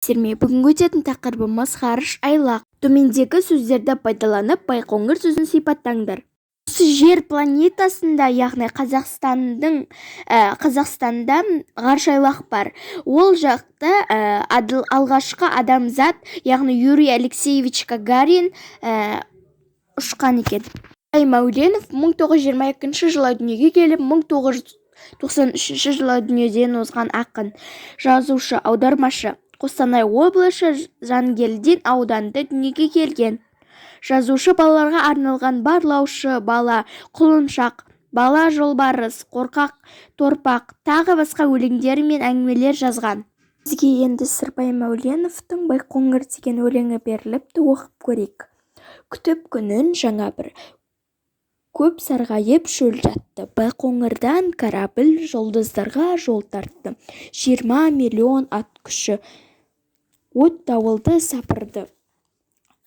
Серме бүгінгі өтетін тақырыбымыз ғарыш айлақ. Төмендегі сөздерді пайдаланып Байқоңыр сөзін сипаттаңдар. Осы жер планетасында, яғни Қазақстанда ғарыш айлақ бар. Ол жақта алғашқы адамзат, яғни Юрий Алексеевич Гагарин ұшқан екен. Мәуленов 1922 жылы дүниеге келіп, 1993 жылы дүниеден озған ақын, жазушы, аудармашы. Қостанай облысы Жангелдин ауданында дүниеге келген. Жазушы балаларға арналған барлаушы бала, құлыншақ, бала жолбарыс, қорқақ торпақ, тағы басқа өлеңдер мен әңгімелер жазған. Бізге енді Сырбай Мәуленовтың Байқоңыр деген өлеңі беріліпті, оқып көрейік. Күтіп күнін жаңа бір көп сарғайып шөл жатты. Байқоңырдан корабль жұлдыздарға жол тартты. 20 миллион ат күші от дауылды сапырды.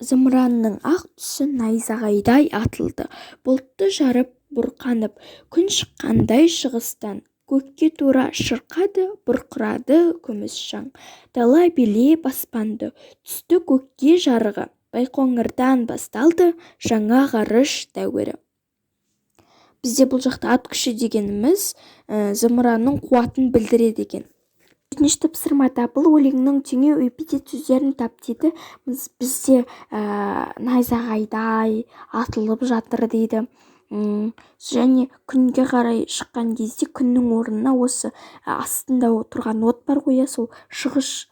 Зымыранның ақ түсі найзағайдай атылды. Бұлтты жарып бұрқанып, күн шыққандай шығыстан. Көкке тура шырқады, бұрқырады күміс шаң. Дала билеп аспанды, түсті көкке жарығы. Байқоңырдан басталды жаңа ғарыш дәуірі. Бізде бұл жақта ат күші дегеніміз зымыранның қуатын білдіреді екен. Жетінші тапсырмада бұл өлеңнің теңеу эпитет сөздерін тап дейді. Бізде найзағайдай атылып жатыр дейді. Және күнге қарай шыққан кезде күннің орнына осы астында тұрған от бар ғой, сол шығыс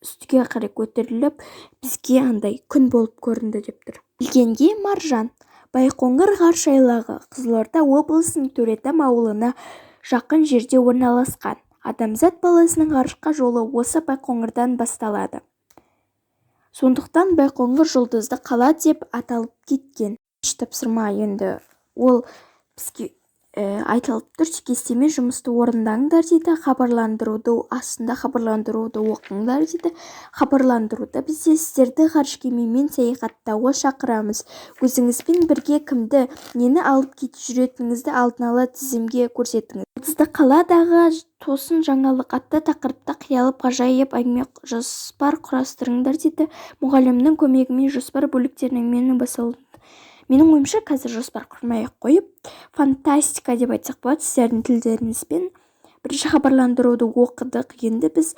үстіге қарай көтеріліп, бізге андай күн болып көрінді деп тұр. Білгенге маржан. Байқоңыр ғарыш айлағы Қызылорда облысының Төретам ауылына жақын жерде орналасқан. Адамзат баласының ғарышқа жолы осы Байқоңырдан басталады. Сондықтан Байқоңыр жұлдызды қала деп аталып кеткен. Тапсырма енді ол бізге айтылып тұр. Кестеме жұмысты орындаңдар дейді. Хабарландыруды астында хабарландыруды оқыңдар дейді. Хабарландыруда бізде сіздерді ғарыш кемемен саяхаттауға шақырамыз. Өзіңізбен бірге кімді, нені алып кетіп жүретініңізді алдын ала тізімге көрсетіңіз. Жұлдызды қаладағы тосын жаңалық атты тақырыпта қиялып ғажайып әңгіме жоспар құрастырыңдар дейді. Мұғалімнің көмегімен жоспар бөліктерінің менің ойымша қазір жоспар құрмай-ақ қойып, фантастика деп айтсақ болады, сіздердің тілдеріңізбен. Бірінші хабарландыруды оқыдық. Енді біз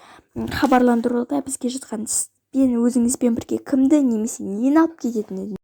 хабарландыруда бізге жатқан іспен өзіңізбен бірге кімді немесе нені алып кететінін